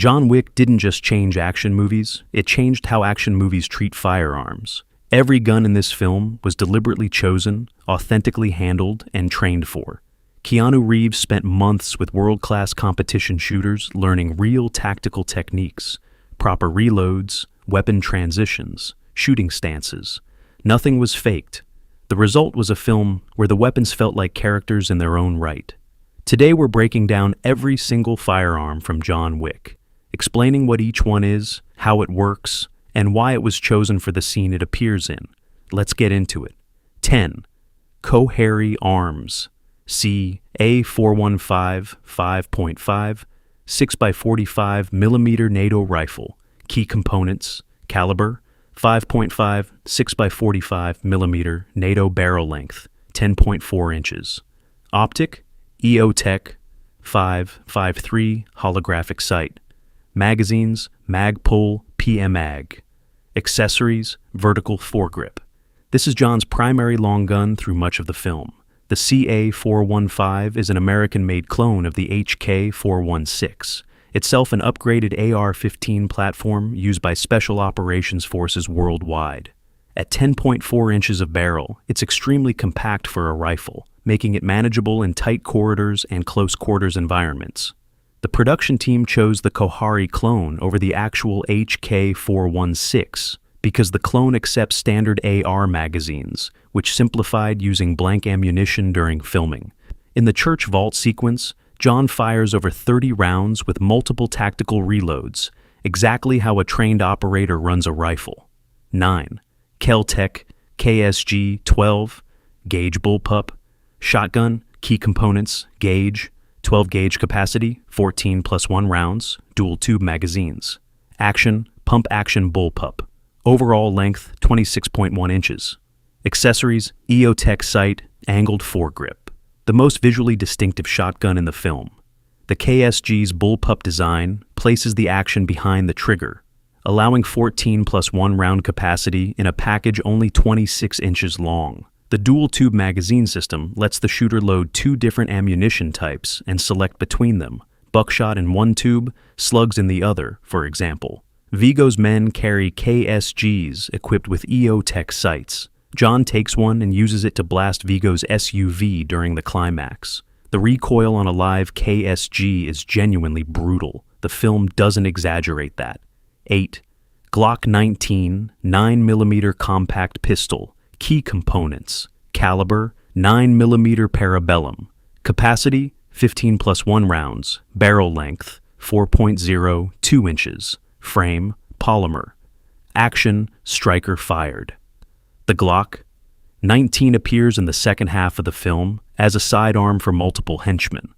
John Wick didn't just change action movies, it changed how action movies treat firearms. Every gun in this film was deliberately chosen, authentically handled, and trained for. Keanu Reeves spent months with world-class competition shooters learning real tactical techniques, proper reloads, weapon transitions, shooting stances. Nothing was faked. The result was a film where the weapons felt like characters in their own right. Today we're breaking down every single firearm from John Wick, explaining what each one is, how it works, and why it was chosen for the scene it appears in. Let's get into it. 10. Kohari Arms. See A415 5.5 6x45 mm NATO rifle. Key components: caliber 5.5 6x45 mm NATO barrel length 10.4 inches. Optic EOTech 5.53 holographic sight. Magazines Magpul PMAG. Accessories vertical foregrip. This is John's primary long gun through much of the film. The CA415 is an American-made clone of the HK416, itself an upgraded AR-15 platform used by Special Operations Forces worldwide. At 10.4 inches of barrel, it's extremely compact for a rifle, making it manageable in tight corridors and close-quarters environments. The production team chose the Kohari clone over the actual HK416 because the clone accepts standard AR magazines, which simplified using blank ammunition during filming. In the church vault sequence, John fires over 30 rounds with multiple tactical reloads, exactly how a trained operator runs a rifle. 9. Kel-Tec KSG-12 Gauge Bullpup. Shotgun, key components, gauge, 12-gauge capacity, 14 + 1 rounds, dual-tube magazines. Action, pump-action bullpup. Overall length, 26.1 inches. Accessories, EOTech sight, angled foregrip. The most visually distinctive shotgun in the film. The KSG's bullpup design places the action behind the trigger, allowing 14 + 1 round capacity in a package only 26 inches long. The dual-tube magazine system lets the shooter load 2 different ammunition types and select between them, buckshot in one tube, slugs in the other, for example. Vigo's men carry KSGs equipped with EOTech sights. John takes one and uses it to blast Vigo's SUV during the climax. The recoil on a live KSG is genuinely brutal. The film doesn't exaggerate that. 8. Glock 19 9mm compact pistol. Key components: caliber 9mm parabellum. Capacity 15 + 1 rounds. Barrel length 4.02 inches. Frame polymer. Action striker fired. The Glock 19 appears in the second half of the film as a sidearm for multiple henchmen,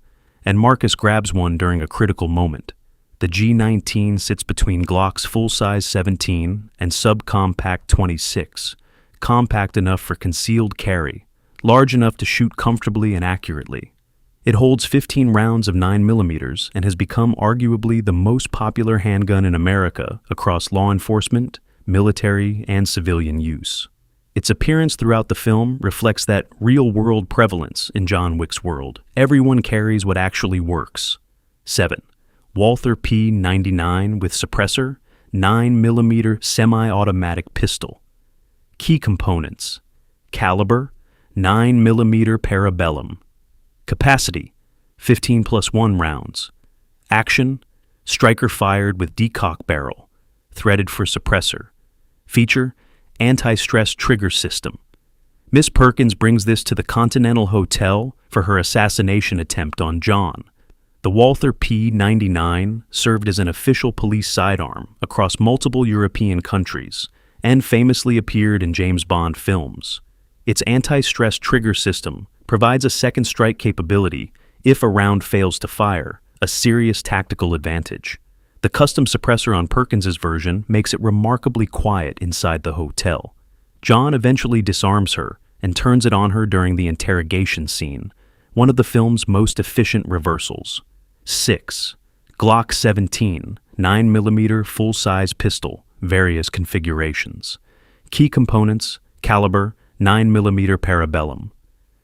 and Marcus grabs one during a critical moment. The G19 sits between Glock's full-size 17 and subcompact 26, compact enough for concealed carry, large enough to shoot comfortably and accurately. It holds 15 rounds of 9mm and has become arguably the most popular handgun in America across law enforcement, military, and civilian use. Its appearance throughout the film reflects that real-world prevalence in John Wick's world. Everyone carries what actually works. 7. Walther P99 with suppressor, 9mm semi-automatic pistol. Key components: caliber, 9mm parabellum. Capacity, 15 + 1 rounds. Action, striker fired with decock barrel, threaded for suppressor. Feature, anti-stress trigger system. Miss Perkins brings this to the Continental Hotel for her assassination attempt on John. The Walther P99 served as an official police sidearm across multiple European countries and famously appeared in James Bond films. Its anti-stress trigger system provides a second strike capability if a round fails to fire, a serious tactical advantage. The custom suppressor on Perkins's version makes it remarkably quiet inside the hotel. John eventually disarms her and turns it on her during the interrogation scene, one of the film's most efficient reversals. 6. Glock 17 9mm full-size pistol, various configurations. Key components: caliber 9mm parabellum.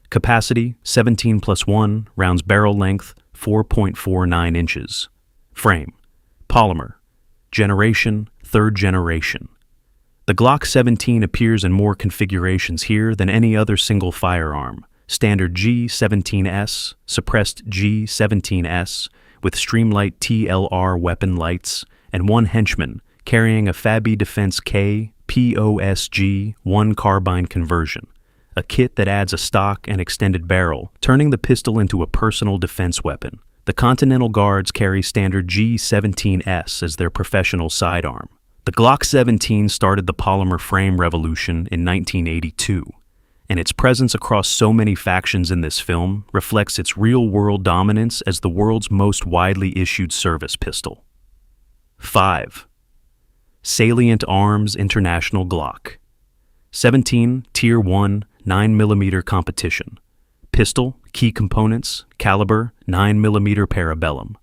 Capacity 17 + 1 rounds. Barrel length 4.49 inches. Frame Polymer. Generation, third generation. The Glock 17 appears in more configurations here than any other single firearm. Standard G17S, suppressed G17S, with Streamlight TLR weapon lights, and one henchman carrying a Fabi Defense K POSG 1 carbine conversion, a kit that adds a stock and extended barrel, turning the pistol into a personal defense weapon. The Continental Guards carry standard G17S as their professional sidearm. The Glock 17 started the polymer frame revolution in 1982, and its presence across so many factions in this film reflects its real-world dominance as the world's most widely issued service pistol. 5. Salient Arms International Glock 17 Tier 1 9mm competition. Pistol, key components, caliber 9mm parabellum.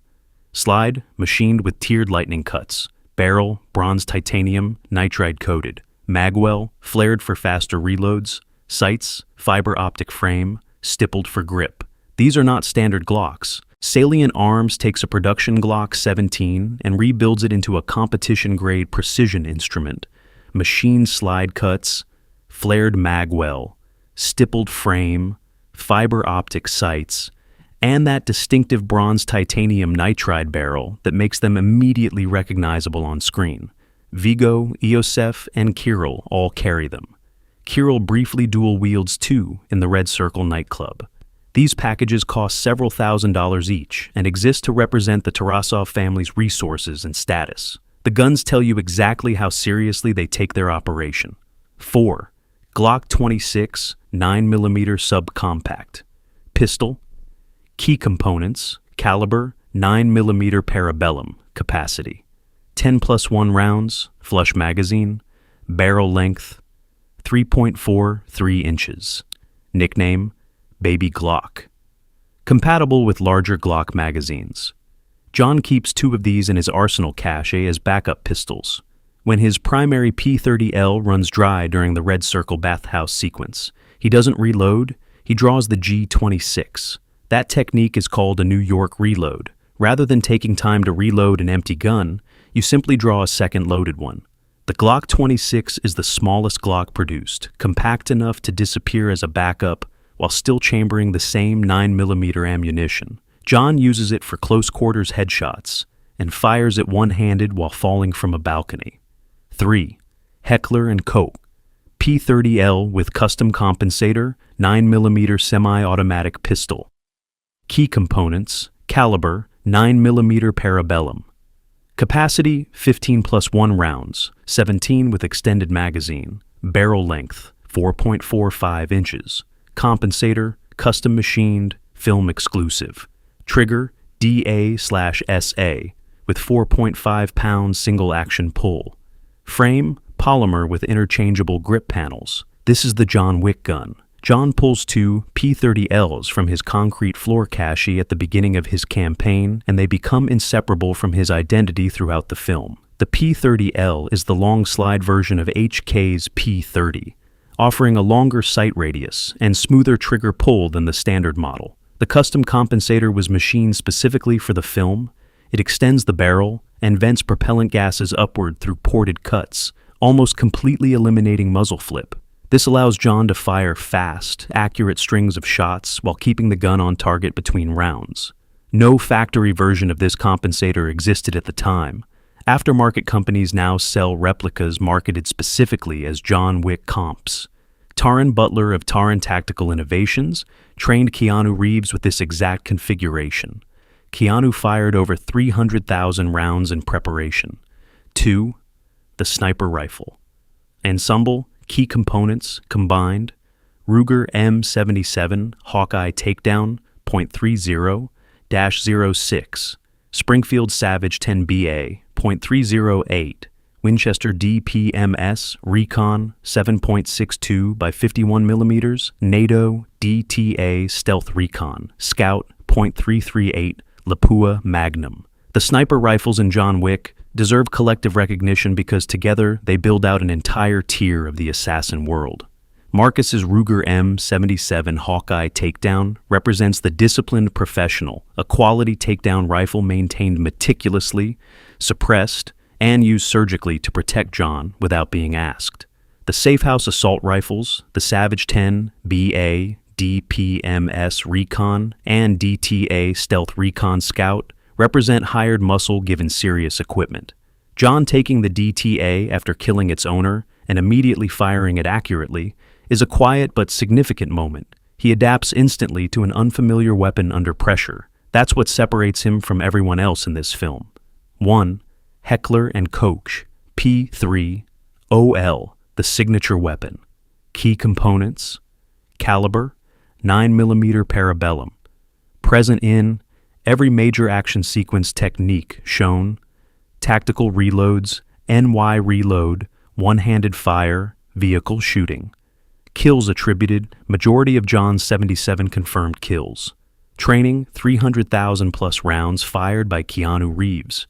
Slide, machined with tiered lightning cuts. Barrel, bronze titanium, nitride coated. Magwell, flared for faster reloads. Sights, fiber optic frame, stippled for grip. These are not standard Glocks. Salient Arms takes a production Glock 17 and rebuilds it into a competition-grade precision instrument. Machined slide cuts, flared magwell, stippled frame, fiber optic sights, and that distinctive bronze titanium nitride barrel that makes them immediately recognizable on screen. Vigo, Eosef, and Kirill all carry them. Kirill briefly dual wields two in the Red Circle nightclub. These packages cost several $1,000s each and exist to represent the Tarasov family's resources and status. The guns tell you exactly how seriously they take their operation. 4. Glock 26 9mm subcompact. Pistol. Key components, caliber 9mm parabellum, capacity. 10+1 rounds, flush magazine, barrel length 3.43 inches. Nickname, Baby Glock. Compatible with larger Glock magazines. John keeps two of these in his arsenal cache as backup pistols. When his primary P30L runs dry during the Red Circle bathhouse sequence, he doesn't reload, he draws the G26. That technique is called a New York reload. Rather than taking time to reload an empty gun, you simply draw a second loaded one. The Glock 26 is the smallest Glock produced, compact enough to disappear as a backup while still chambering the same 9mm ammunition. John uses it for close-quarters headshots and fires it one-handed while falling from a balcony. 3. Heckler & Koch P30L with custom compensator, 9mm semi-automatic pistol. Key components, caliber 9mm parabellum. Capacity 15+1 rounds, 17 with extended magazine. Barrel length 4.45 inches. Compensator, custom machined, film exclusive. Trigger, DA/SA, with 4.5 pound single action pull. Frame, polymer with interchangeable grip panels. This is the John Wick gun. John pulls two P30Ls from his concrete floor cache at the beginning of his campaign, and they become inseparable from his identity throughout the film. The P30L is the long slide version of HK's P30. Offering a longer sight radius and smoother trigger pull than the standard model. The custom compensator was machined specifically for the film. It extends the barrel and vents propellant gases upward through ported cuts, almost completely eliminating muzzle flip. This allows John to fire fast, accurate strings of shots while keeping the gun on target between rounds. No factory version of this compensator existed at the time. Aftermarket companies now sell replicas marketed specifically as John Wick comps. Taran Butler of Taran Tactical Innovations trained Keanu Reeves with this exact configuration. Keanu fired over 300,000 rounds in preparation. 2. The sniper rifle. Ensemble, key components, combined. Ruger M77 Hawkeye Takedown .30-06. Springfield Savage 10BA .308. Winchester DPMS Recon 7.62 by 51mm, NATO DTA Stealth Recon, Scout .338, Lapua Magnum. The sniper rifles in John Wick deserve collective recognition because together they build out an entire tier of the assassin world. Marcus's Ruger M77 Hawkeye Takedown represents the disciplined professional, a quality takedown rifle maintained meticulously suppressed, and used surgically to protect John without being asked. The Safe House assault rifles, the Savage 10, BA, DPMS Recon, and DTA Stealth Recon Scout represent hired muscle given serious equipment. John taking the DTA after killing its owner and immediately firing it accurately is a quiet but significant moment. He adapts instantly to an unfamiliar weapon under pressure. That's what separates him from everyone else in this film. 1. Heckler & Koch P3OL, the signature weapon. Key components: caliber, 9mm parabellum. Present in every major action sequence technique shown: tactical reloads, NY reload, one-handed fire, vehicle shooting. Kills attributed: majority of John's 77 confirmed kills. Training: 300,000 plus rounds fired by Keanu Reeves.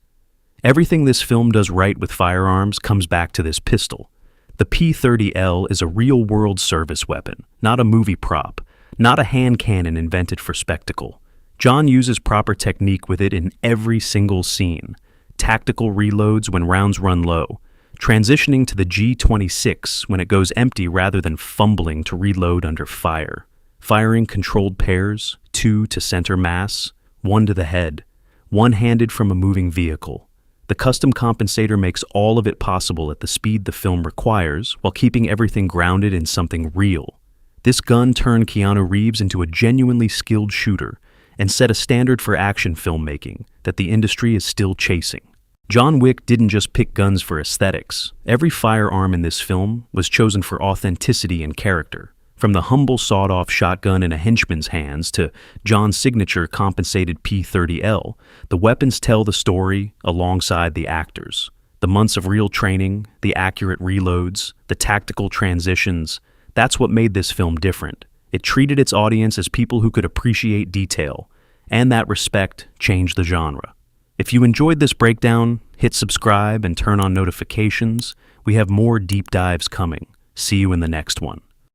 Everything this film does right with firearms comes back to this pistol. The P30L is a real-world service weapon, not a movie prop, not a hand cannon invented for spectacle. John uses proper technique with it in every single scene. Tactical reloads when rounds run low, transitioning to the G26 when it goes empty rather than fumbling to reload under fire. Firing controlled pairs, 2 to center mass, 1 to the head, one-handed from a moving vehicle. The custom compensator makes all of it possible at the speed the film requires while keeping everything grounded in something real. This gun turned Keanu Reeves into a genuinely skilled shooter and set a standard for action filmmaking that the industry is still chasing. John Wick didn't just pick guns for aesthetics. Every firearm in this film was chosen for authenticity and character. From the humble sawed-off shotgun in a henchman's hands to John's signature compensated P30L, the weapons tell the story alongside the actors. The months of real training, the accurate reloads, the tactical transitions, that's what made this film different. It treated its audience as people who could appreciate detail, and that respect changed the genre. If you enjoyed this breakdown, hit subscribe and turn on notifications. We have more deep dives coming. See you in the next one.